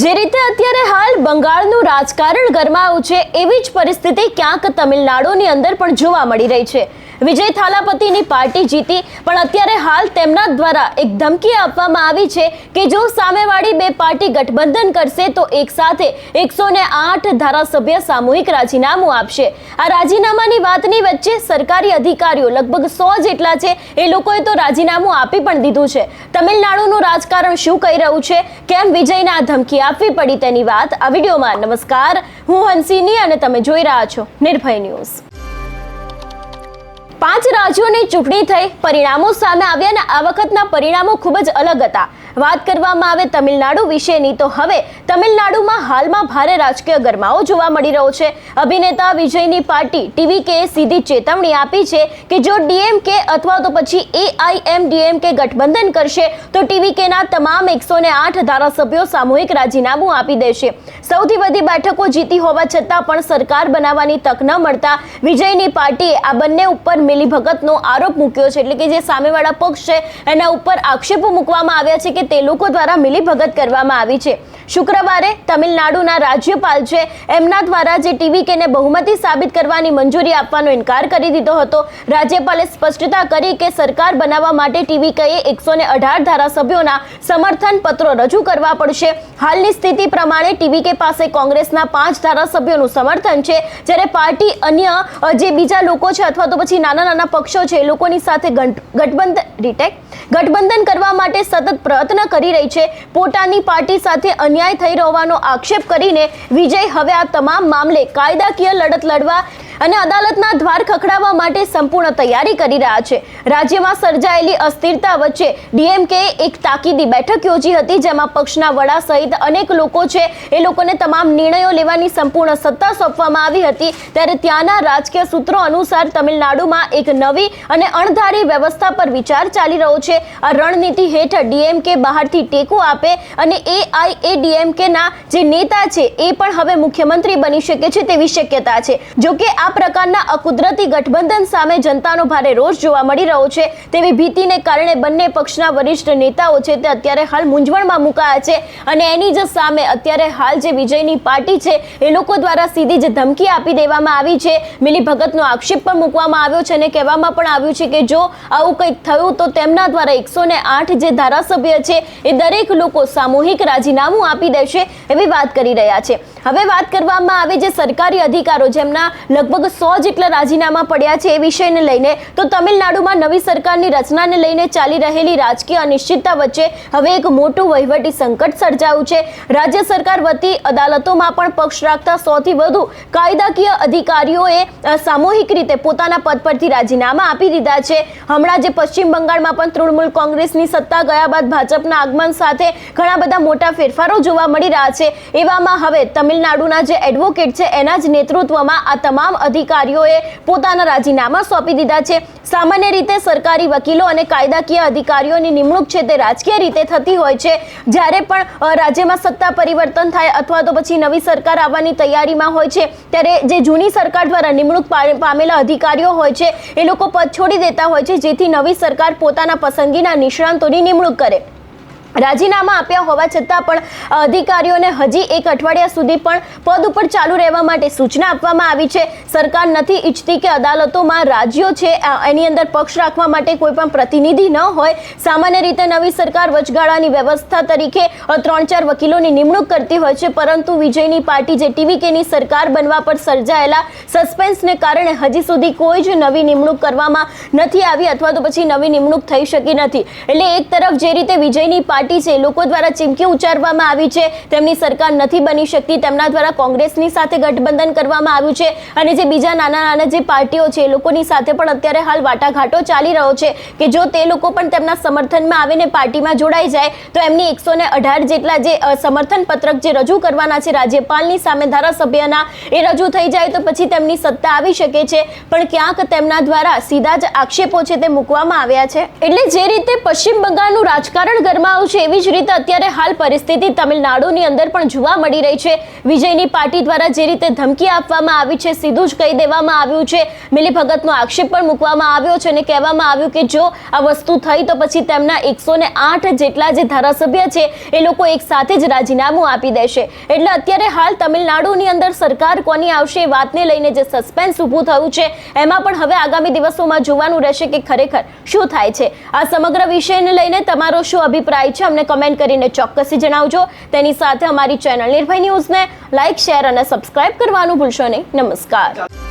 જે રીતે અત્યારે હાલ બંગાળનું રાજકારણ ગરમાયું છે, એવી જ પરિસ્થિતિ ક્યાંક તમિલનાડુની અંદર પણ જોવા મળી રહી છે. વિજય થાલાપતિની પાર્ટી જીતી, પણ અત્યારે હાલ તેમના દ્વારા એક ધમકી આપવામાં આવી છે કે જો સામેવાળી બે પાર્ટી ગઠબંધન કરશે તો એક સાથે 108 ધારાસભ્ય સામૂહિક રાજીનામું આપશે. આ રાજીનામાની વાતની વચ્ચે સરકારી અધિકારીઓ લગભગ 100 જેટલા છે, એ લોકોએ તો રાજીનામું આપી પણ દીધું છે. તમિલનાડુનું રાજકારણ શું કહી રહ્યું છે, કેમ વિજયને આ ધમકી આપવી પડી, તેની વાત આ વિડીયોમાં. નમસ્કાર, હું હંસિની અને તમે જોઈ રહ્યા છો નિર્ભય ન્યૂઝ. 5 રાજ્યોની ચૂંટણી થઈ, પરિણામો સામે આવ્યા અને આ વખતના પરિણામો ખૂબ જ અલગ હતા. વાત કરવામાં આવે તમિલનાડુ વિશેની તો હવે તમિલનાડુમાં હાલમાં ભારે રાજકીય ગરમાવો જોવા મળી રહ્યો છે. અભિનેતા વિજયની પાર્ટી ટીવીકે સીધી ચેતવણી આપી છે કે જો ડીએમકે અથવા તો પછી એઆઈએમડીએમકે ગઠબંધન કરશે તો ટીવીકેના તમામ 108 ધારાસભ્યો સામૂહિક રાજીનામું આપી દેશે. સૌથી વધુ બેઠકો જીતી હોવા છતાં પણ સરકાર બનાવવાની તક ન મળતા વિજયની પાર્ટીએ આ બંને ઉપર મિલીભગતનો આરોપ મૂક્યો છે. એટલે કે જે સામેવાળા પક્ષ છે એના ઉપર આક્ષેપો મૂકવામાં આવ્યા છે કે તે લોકો દ્વારા મિલીભગત કરવામાં આવી છે. શુક્રવારે તમિલનાડુના રાજ્યપાલ છે એમના દ્વારા જે ટીવીકેને બહુમતી સાબિત કરવાની મંજૂરી આપવાનો ઇનકાર કરી દીધો હતો. રાજ્યપાલે સ્પષ્ટતા કરી કે સરકાર બનાવવા માટે ટીવીકેએ 118 ધારાસભ્યોના સમર્થન પત્રો રજૂ કરવા પડશે. હાલની સ્થિતિ પ્રમાણે ટીવીકે પાસે કોંગ્રેસના 5 ધારાસભ્યોનું સમર્થન છે, જ્યારે પાર્ટી અન્ય જે બીજા લોકો છે અથવા તો પછી નાના નાના પક્ષો છે એ લોકોની સાથે ગઠબંધન કરવા માટે સતત પ્રયત્ન કરી રહી છે. પોતાની પાર્ટી સાથે અન્યાય થઈ હોવાનો આક્ષેપ કરીને વિજય હવે આ તમામ મામલે કાયદાકીય લડત લડવા અને અદાલતના દ્વાર ખખડાવવા માટે સંપૂર્ણ તૈયારી કરી રહ્યા છે. રાજ્યમાં સર્જાયેલી અસ્થિરતા વચ્ચે ડીએમકે એક તાકીદી બેઠક યોજી હતી, જેમાં પક્ષના વડા સહિત અનેક લોકો છે એ લોકોને તમામ નિર્ણયો લેવાની સંપૂર્ણ સત્તા સોંપવામાં આવી હતી. ત્યારે ત્યાંના રાજકીય સૂત્રો અનુસાર તમિલનાડુમાં એક નવી અને અણધારી વ્યવસ્થા પર વિચાર ચાલી રહ્યો છે. આ રણનીતિ હેઠળ ડીએમકે બહારથી ટેકો આપે અને એઆઈએડીએમકેના જે નેતા છે એ પણ હવે મુખ્યમંત્રી બની શકે છે તેવી શક્યતા છે. જોકે આ પ્રકારના અકુદરતી ગઠબંધન સામે જનતાનો ભારે રોષ જોવા મળી રહ્યો છે. તેવી ભીતિને કારણે બંને પક્ષના વરિષ્ઠ નેતાઓ છે તે અત્યારે હાલ મૂંઝવણમાં મુકાયા છે અને એની જ સામે અત્યારે હાલ જે વિજયની પાર્ટી છે એ લોકો દ્વારા સીધી જ ધમકી આપી દેવામાં આવી છે. મિલીભગતનો આક્ષેપ પણ મૂકવામાં આવ્યો છે અને કહેવામાં પણ આવ્યું છે કે જો આવું કંઈક થયું તો તેમના દ્વારા 108 જે ધારાસભ્ય છે એ દરેક લોકો સામૂહિક રાજીનામું આપી દેશે એવી વાત કરી રહ્યા છે. હવે વાત કરવામાં આવે જે સરકારી અધિકારો જેમના લગભગ 100 જેટલા રાજીનામા પડ્યા છે એ વિષયને લઈને, તો તમિલનાડુમાં નવી સરકારની રચનાને લઈને ચાલી રહેલી રાજકીય અનિશ્ચિતતા વચ્ચે હવે એક મોટું વહીવટી સંકટ સર્જાયું છે. રાજ્ય સરકાર વતી અદાલતોમાં પણ પક્ષ રાખતા 100 થી વધુ કાયદાકીય અધિકારીઓએ સામૂહિક રીતે પોતાના પદ પરથી રાજીનામા આપી દીધા છે. હમણાં જે પશ્ચિમ બંગાળમાં પણ તૃણમૂલ કોંગ્રેસની સત્તા ગયા બાદ ભાજપના આગમન સાથે ઘણા બધા મોટા ફેરફારો જોવા મળી રહ્યા છે. એવામાં હવે તમિલનાડુના જે એડવોકેટ છે એના જ નેતૃત્વમાં આ તમામ અધિકારીઓએ પોતાના રાજીનામા સોંપી દીધા છે. સામાન્ય રીતે સરકારી વકીલો અને કાયદાકીય અધિકારીઓની નિમણૂક છે તે રાજકીય રીતે થતી હોય છે. જ્યારે પણ રાજ્યમાં સત્તા પરિવર્તન થાય અથવા તો પછી નવી સરકાર આવવાની તૈયારીમાં હોય છે, ત્યારે જે જૂની સરકાર દ્વારા નિમણૂક પામેલા અધિકારીઓ હોય છે એ લોકો પદ છોડી દેતા હોય છે, જેથી નવી સરકાર પોતાના પસંદગીના નિષ્ણાંતોની નિમણૂક કરે. રાજીનામા આપ્યા હોવા છતાં પણ અધિકારીઓને હજી 1 અઠવાડિયા સુધી પણ પદ ઉપર ચાલુ રહેવા માટે સૂચના આપવામાં આવી છે. સરકાર નથી ઈચ્છતી કે અદાલતોમાં રાજ્યો છે એની અંદર પક્ષ રાખવા માટે કોઈ પણ પ્રતિનિધિ ન હોય. સામાન્ય રીતે નવી સરકાર વચગાળાની વ્યવસ્થા તરીકે 3-4 વકીલોની નિમણૂક કરતી હોય છે, પરંતુ વિજયની પાર્ટી જે ટીવીકેની સરકાર બનવા પર સર્જાયેલા સસ્પેન્સને કારણે હજી સુધી કોઈ જ નવી નિમણૂક કરવામાં નથી આવી અથવા તો પછી નવી નિમણૂક થઈ શકી નથી. એટલે એક તરફ જે રીતે વિજયની પાર્ટી છે લોકો દ્વારા ચીમકી ઉચ્ચારવામાં આવી છે, તેમની સરકાર નથી બની શકતી, તેમના દ્વારા કોંગ્રેસની સાથે ગઠબંધન કરવામાં આવ્યું છે અને જે બીજા નાના નાના જે પાર્ટીઓ છે એ લોકોની સાથે પણ અત્યારે હાલ વાટાઘાટો ચાલી રહ્યો છે કે જો તે લોકો પણ તેમના સમર્થનમાં આવીને પાર્ટીમાં જોડાઈ જાય તો એમની 118 જેટલા જે સમર્થન પત્રક જે રજૂ કરવાના છે રાજ્યપાલની સામે ધારાસભ્યના એ રજૂ થઈ જાય તો પછી તેમની સત્તા આવી શકે છે. પણ ક્યાંક તેમના દ્વારા સીધા જ આક્ષેપો છે તે મૂકવામાં આવ્યા છે. એટલે જે રીતે પશ્ચિમ બંગાળનું રાજકારણ ગરમાયું છે એવી જ રીતે અત્યારે હાલ પરિસ્થિતિ તમિલનાડુની અંદર પણ જોવા મળી રહી છે. વિજયની પાર્ટી દ્વારા જે રીતે ધમકી આપવામાં આવી છે, સીધું જ કહી દેવામાં આવ્યું છે, મિલીભગતનો આક્ષેપ પણ મૂકવામાં આવ્યો છે અને કહેવામાં આવ્યું કે જો આ વસ્તુ થઈ તો પછી તેમના 108 જેટલા જે ધારાસભ્ય છે એ લોકો એક સાથે જ રાજીનામું આપી દેશે. એટલે અત્યારે હાલ તમિલનાડુની અંદર સરકાર કોની આવશે એ વાતને લઈને જે સસ્પેન્સ ઊભું થયું છે એમાં પણ હવે આગામી દિવસોમાં જોવાનું રહેશે કે ખરેખર શું થાય છે. આ સમગ્ર વિષયને લઈને તમારો શું અભિપ્રાય છે અમને કમેન્ટ કરીને ચોક્કસથી જણાવજો. તેની સાથે અમારી ચેનલ નિર્ભય ન્યૂઝને લાઇક, શેર અને સબસ્ક્રાઇબ કરવાનું ભૂલશો નહીં. નમસ્કાર.